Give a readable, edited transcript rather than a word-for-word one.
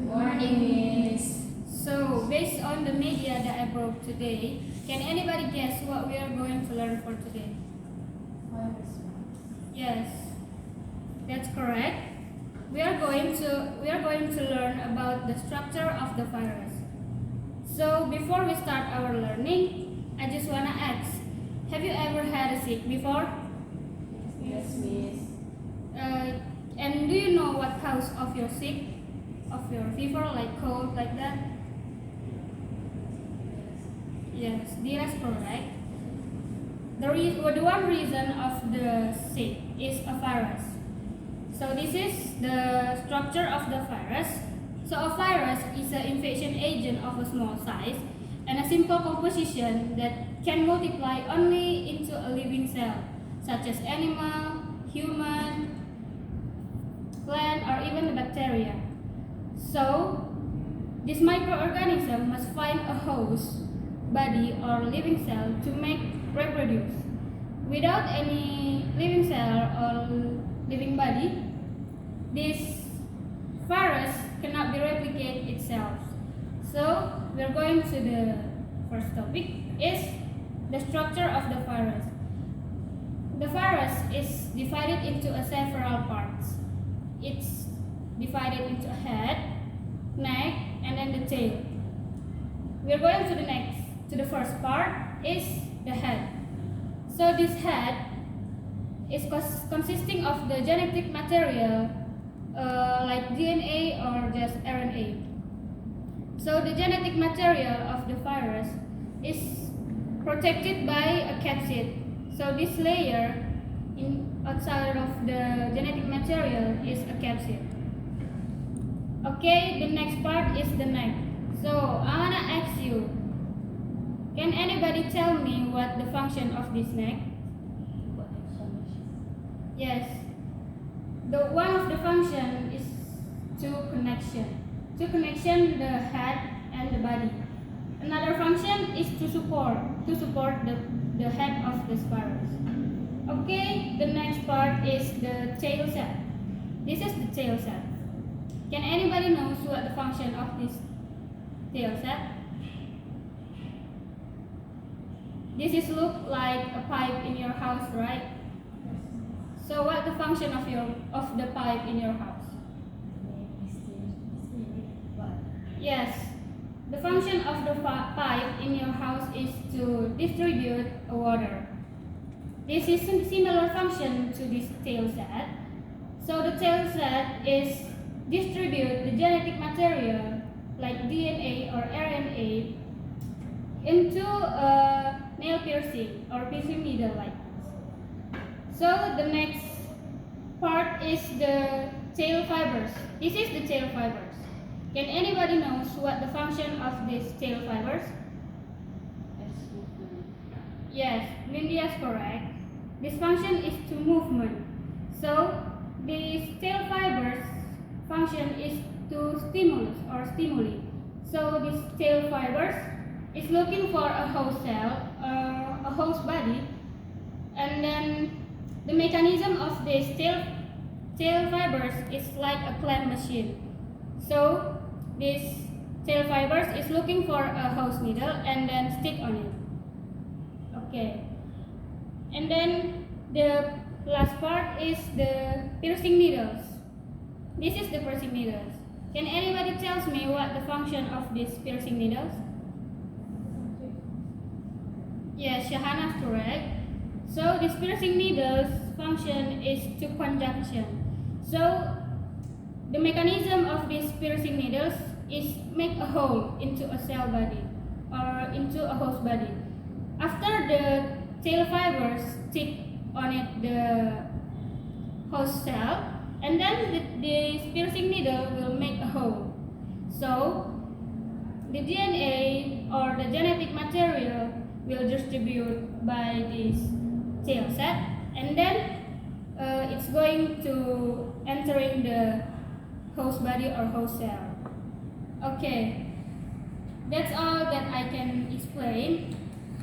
Morning, Miss. So, based on the media that I brought today, can anybody guess what we are going to learn for today? Virus. Yes, that's correct. We are going to learn about the structure of the virus. So, before we start our learning, I just wanna ask, have you ever had a sick before? Yes, Miss. And do you know what cause of your sick, of your fever, like cold, like that? Yes, that's correct. The one reason of the sick is a virus. So this is the structure of the virus. So a virus is an infection agent of a small size and a simple composition that can multiply only into a living cell, such as animal, human, plant, or even the bacteria. So this microorganism must find a host body or living cell to make reproduce. Without any living cell or living body, this virus cannot be replicate itself. So we are going to the first topic is the structure of the virus. The virus is divided into several parts. It's divided into a head, neck, and then the tail. We are going to the first part is the head. So this head is consisting of the genetic material like DNA or just RNA. So the genetic material of the virus is protected by a capsid. So this layer outside of the genetic material is a capsid. Okay, the next part is the neck. So I wanna ask you, can anybody tell me what the function of this neck? Yes. One of the function is to connection the head and the body. Another function is to support the head of this virus. Okay, the next part is the tail cell. This is the tail cell. Can anybody know what the function of this tail cell? This is look like a pipe in your house, right? So what the function of the pipe in your house? Yes, the function of the pipe in your house is to distribute water. This is a similar function to this tail set. So the tail set is distribute the genetic material like DNA or RNA into a nail piercing or piercing needle like this. So the next part is the tail fibers. This is the tail fibers. Can anybody know what the function of these tail fibers? Yes, Lindy is correct. This function is to movement. So these tail fibers function is to stimuli. So this tail fibers is looking for a host cell or a host body, and then the mechanism of this tail fibers is like a clamp machine. So this tail fibers is looking for a host needle and then stick on it. Okay. And then the last part is the piercing needles. This is the piercing needles. Can anybody tell me what the function of these piercing needles? Yes, Shahana is correct. So this piercing needles function is to conjunction. So the mechanism of these piercing needles is make a hole into a cell body or into a host body. After the tail fibers stick on it the host cell, and then the piercing needle will make a hole. So the DNA or the genetic material will distribute by this tail set, and then it's going to entering the host body or host cell. Okay, that's all that I can explain.